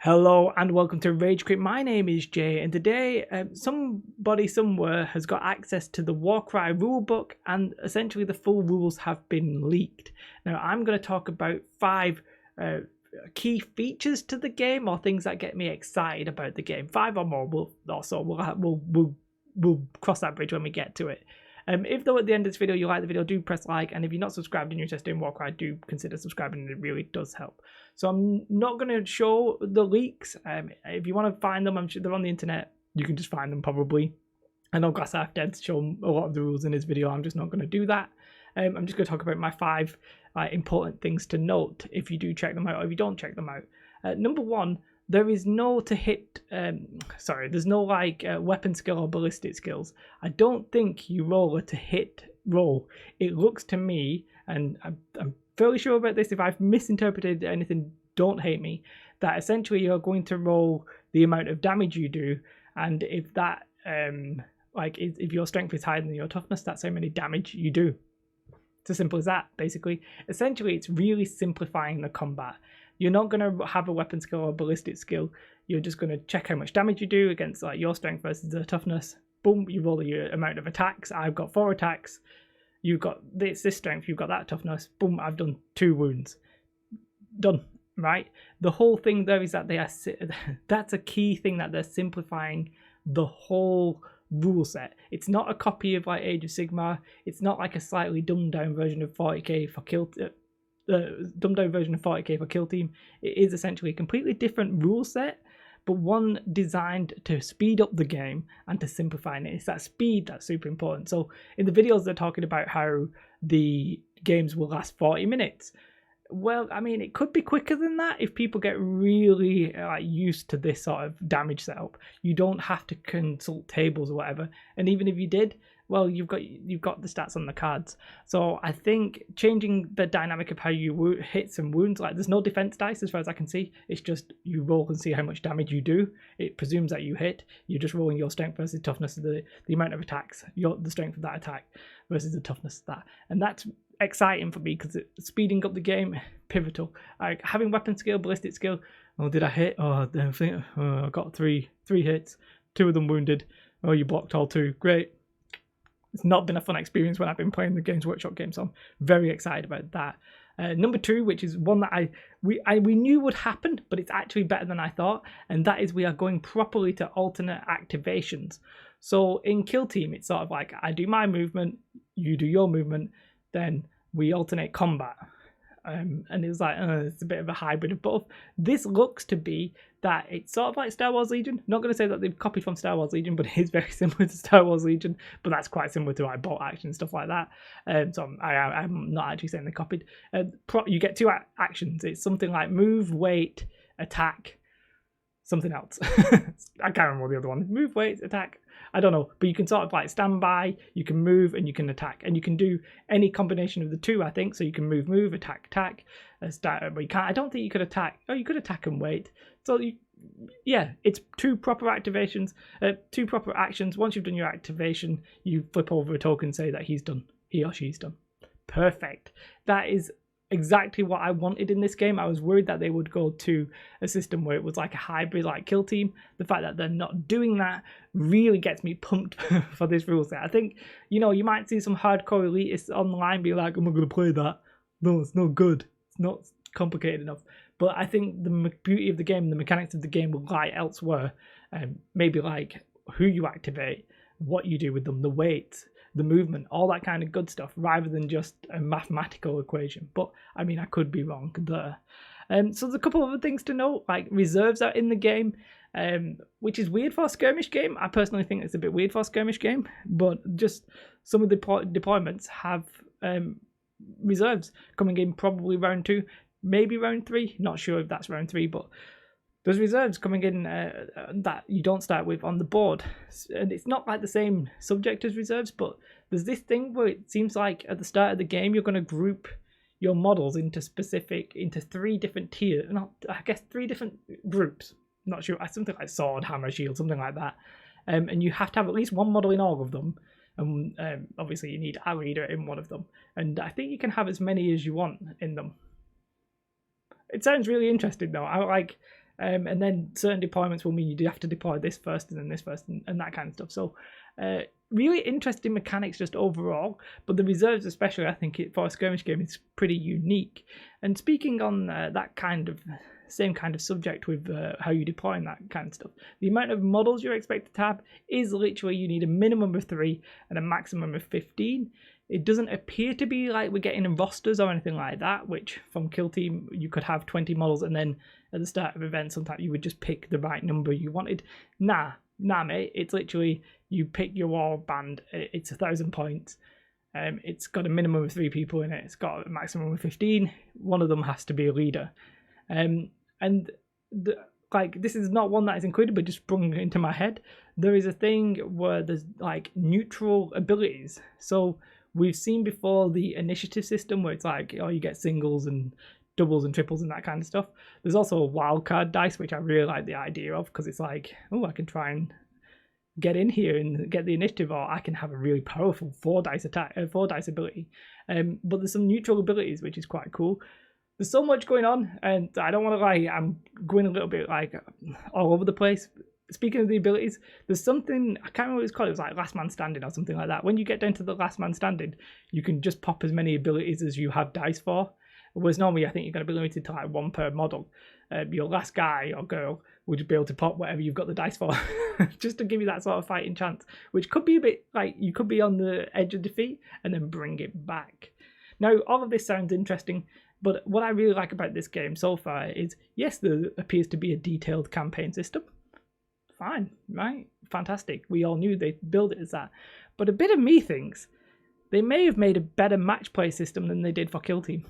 Hello and welcome to Rage Quit. My name is Jay, and today somebody somewhere has got access to the Warcry rulebook, and essentially the full rules have been leaked. Now I'm going to talk about five key features to the game, or things that get me excited about the game. Five or more. We'll cross that bridge when we get to it. If though at the end of this video you like the video, do press like, and if you're not subscribed and you're interested in Warcry, do consider subscribing. It really does help. So I'm not going to show the leaks. If you want to find them, I'm sure they're on the internet. You can just find them probably. I know Glassaf did show a lot of the rules in his video. I'm just not going to do that. I'm just going to talk about my five important things to note if you do check them out or if you don't check them out. Number one, there is no to hit, there's no weapon skill or ballistic skills. I don't think you roll a to hit roll. It looks to me, and I'm fairly sure about this, if I've misinterpreted anything, don't hate me, that essentially you're going to roll the amount of damage you do, and if that, if your strength is higher than your toughness, that's how many damage you do. It's as simple as that, basically. Essentially, it's really simplifying the combat. You're not going to have a weapon skill or ballistic skill. You're just going to check how much damage you do against your strength versus the toughness. Boom, you roll your amount of attacks. I've got 4 attacks. You've got this strength, you've got that toughness. Boom, I've done 2 wounds. Done, right? The whole thing there is that that's a key thing, that they're simplifying the whole rule set. It's not a copy of Age of Sigmar. It's not like a slightly dumbed down version of 40k for kill. Dumbed down version of 40k for Kill Team. It is essentially a completely different rule set, but one designed to speed up the game and to simplify it. It's that speed that's super important. So in the videos they're talking about how the games will last 40 minutes. Well, I mean, it could be quicker than that if people get really used to this sort of damage setup. You don't have to consult tables or whatever, and even if you did, well, you've got the stats on the cards. So I think changing the dynamic of how you hit some wounds, there's no defense dice as far as I can see. It's just you roll and see how much damage you do. It presumes that you hit. You're just rolling your strength versus toughness of the amount of attacks, the strength of that attack versus the toughness of that, and that's exciting for me because it's speeding up the game. Pivotal. Having weapon skill, ballistic skill. Oh, did I hit? Oh, I got three hits, 2 of them wounded. Oh, you blocked all 2. Great. It's not been a fun experience when I've been playing the Games Workshop game, so I'm very excited about that. Number 2, which is one that we knew would happen, but it's actually better than I thought, and that is we are going properly to alternate activations. So in Kill Team, it's sort of like I do my movement, you do your movement, then we alternate combat. And it's it's a bit of a hybrid of both. This looks to be that it's sort of like Star Wars Legion. Not going to say that they've copied from Star Wars Legion, but it is very similar to Star Wars Legion. But that's quite similar to bolt action and stuff like that. So I'm not actually saying they copied. You get 2 actions. It's something like move, wait, attack, something else. I can't remember the other one. Move, wait, attack. I don't know, but you can sort of stand by, you can move, and you can attack, and you can do any combination of the 2, I think. So you can move, attack. But you can't. I don't think you could attack. Oh, you could attack and wait. So it's 2 proper activations, 2 proper actions. Once you've done your activation, you flip over a token and say that he's done, he or she's done. Perfect. That is exactly what I wanted in this game. I was worried that they would go to a system where it was like a hybrid like Kill Team. The fact that they're not doing that really gets me pumped for this rule set. I think, you might see some hardcore elitists online be like, I'm not going to play that. No, it's not good. It's not complicated enough. But I think the beauty of the game, the mechanics of the game will lie elsewhere. Maybe like who you activate, what you do with them, the weights, the movement, all that kind of good stuff, rather than just a mathematical equation. But I mean, I could be wrong there. So there's a couple of other things to note, like reserves are in the game, which is weird for a skirmish game. I personally think it's a bit weird for a skirmish game, but just some of the deployments have reserves coming in probably round 2, maybe round 3. Not sure if that's round 3, but there's reserves coming in that you don't start with on the board. And it's not like the same subject as reserves, but there's this thing where it seems like at the start of the game you're going to group your models into 3 different tiers. I guess 3 different groups. Not sure. Something like sword, hammer, shield, something like that. And you have to have at least 1 model in all of them. And obviously you need a leader in one of them. And I think you can have as many as you want in them. It sounds really interesting though. And then certain deployments will mean you do have to deploy this first and then this first and that kind of stuff. So really interesting mechanics just overall, but the reserves especially, I think for a skirmish game, it's pretty unique. And speaking on that same kind of subject with how you deploy and that kind of stuff, the amount of models you're expected to have is literally you need a minimum of 3 and a maximum of 15. It doesn't appear to be like we're getting rosters or anything like that, which from Kill Team you could have 20 models and then at the start of events sometimes you would just pick the right number you wanted. Nah mate, it's literally you pick your war band, it's 1,000 points. It's got a minimum of 3 people in it, it's got a maximum of 15. One of them has to be a leader. This is not one that is included, but just sprung into my head. There is a thing where there's like neutral abilities. So we've seen before the initiative system where it's like, oh, you get singles and doubles and triples and that kind of stuff. There's also a wildcard dice, which I really like the idea of, because it's like, oh, I can try and get in here and get the initiative, or I can have a really powerful 4 dice ability. But there's some neutral abilities, which is quite cool. There's so much going on, and I don't want to lie, I'm going a little bit like all over the place. Speaking of the abilities, there's something, I can't remember what it's called, it was like last man standing or something like that. When you get down to the last man standing, you can just pop as many abilities as you have dice for. Whereas normally I think you're going to be limited to like 1 per model. Your last guy or girl would be able to pop whatever you've got the dice for, just to give you that sort of fighting chance, which could be a bit like you could be on the edge of defeat and then bring it back. Now, all of this sounds interesting, but what I really like about this game so far is, yes, there appears to be a detailed campaign system. Fine, right? Fantastic. We all knew they'd build it as that. But a bit of me thinks they may have made a better match play system than they did for Kill Team,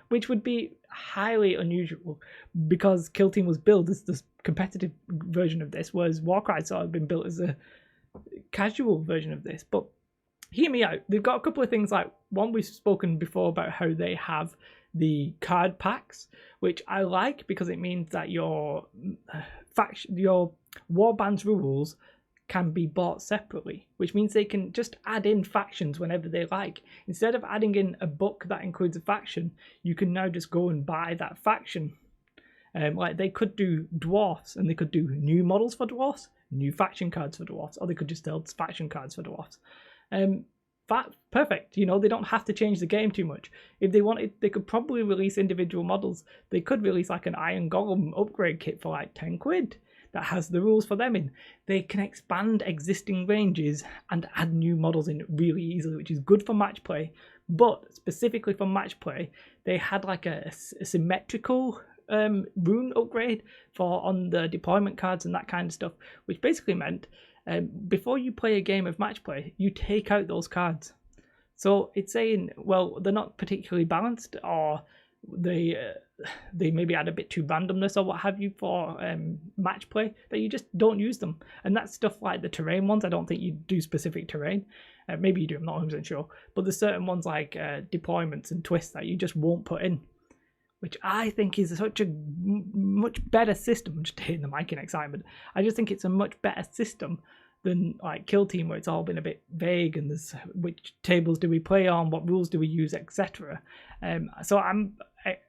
which would be highly unusual because Kill Team was built as this competitive version of this, whereas Warcry sort of been built as a casual version of this. But hear me out. They've got a couple of things like, one, we've spoken before about how they have the card packs, which I like because it means that your warband's rules can be bought separately, which means they can just add in factions whenever they like. Instead of adding in a book that includes a faction, you can now just go and buy that faction. Like they could do dwarfs, and they could do new models for dwarfs, new faction cards for dwarfs, or they could just sell faction cards for dwarfs. Perfect. You know, they don't have to change the game too much. If they wanted, they could probably release individual models. They could release like an Iron Golem upgrade kit for like 10 quid that has the rules for them in. They can expand existing ranges and add new models in really easily, which is good for match play. But specifically for match play, they had like a symmetrical rune upgrade for on the deployment cards and that kind of stuff, which basically meant before you play a game of match play, you take out those cards. So it's saying, well, they're not particularly balanced, or they maybe add a bit too randomness or what have you for match play, that you just don't use them. And that's stuff like the terrain ones. I don't think you do specific terrain. Maybe you do, I'm not 100% sure. But there's certain ones like deployments and twists that you just won't put in, which I think is such a much better system. I'm just hitting the mic in excitement. I just think it's a much better system than like Kill Team, where it's all been a bit vague and there's which tables do we play on, what rules do we use, etc. So I'm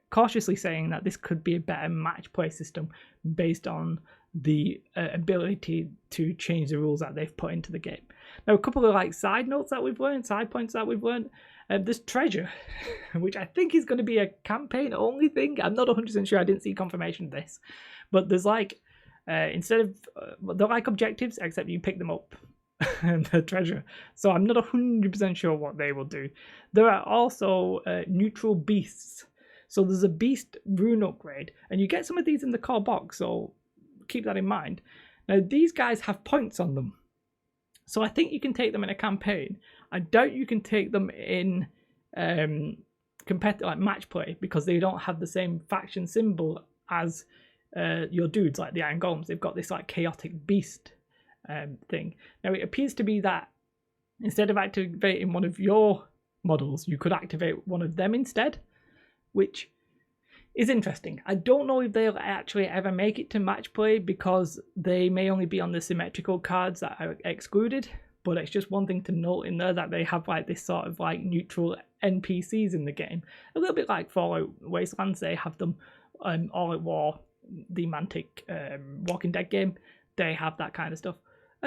cautiously saying that this could be a better match play system based on the ability to change the rules that they've put into the game. Now, a couple of like side points that we've learned. There's treasure, which I think is going to be a campaign only thing. I'm not 100% sure. I didn't see confirmation of this, but there's like instead of they're like objectives, except you pick them up and the treasure. So I'm not 100% sure what they will do. There are also neutral beasts. So there's a beast rune upgrade, and you get some of these in the core box. So keep that in mind. Now these guys have points on them, so I think you can take them in a campaign. I doubt you can take them in competitive like match play, because they don't have the same faction symbol as your dudes like the Iron Golems. They've got this like chaotic beast thing. Now it appears to be that instead of activating one of your models, you could activate one of them instead, which is interesting. I don't know if they'll actually ever make it to match play, because they may only be on the symmetrical cards that are excluded, but it's just one thing to note in there that they have like this sort of like neutral NPCs in the game, a little bit like Fallout Wastelands. They have them All Out War the Mantic Walking Dead game, they have that kind of stuff.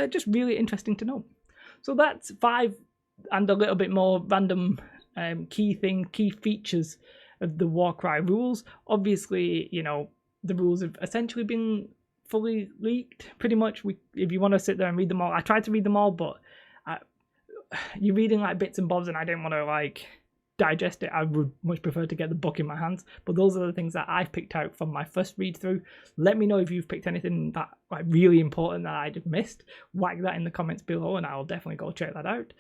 Just really interesting to know. So that's 5 and a little bit more random key features of the Warcry rules. Obviously, you know, the rules have essentially been fully leaked, pretty much. If you want to sit there and read them all, I tried to read them all, but you're reading like bits and bobs, and I didn't want to like digest it. I would much prefer to get the book in my hands. But those are the things that I've picked out from my first read through. Let me know if you've picked anything that like really important that I just missed. Whack that in the comments below, and I'll definitely go check that out.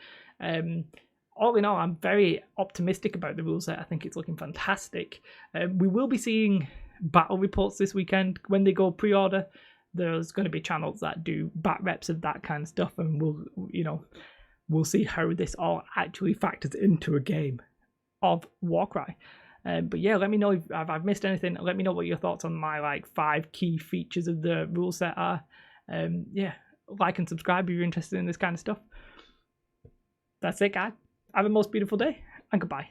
All in all, I'm very optimistic about the rule set. I think it's looking fantastic. We will be seeing battle reports this weekend when they go pre-order. There's going to be channels that do bat reps of that kind of stuff, and we'll see how this all actually factors into a game of Warcry. But yeah, let me know if I've missed anything. Let me know what your thoughts on my like 5 key features of the rule set are. Yeah, like and subscribe if you're interested in this kind of stuff. That's it, guys. Have a most beautiful day, and goodbye.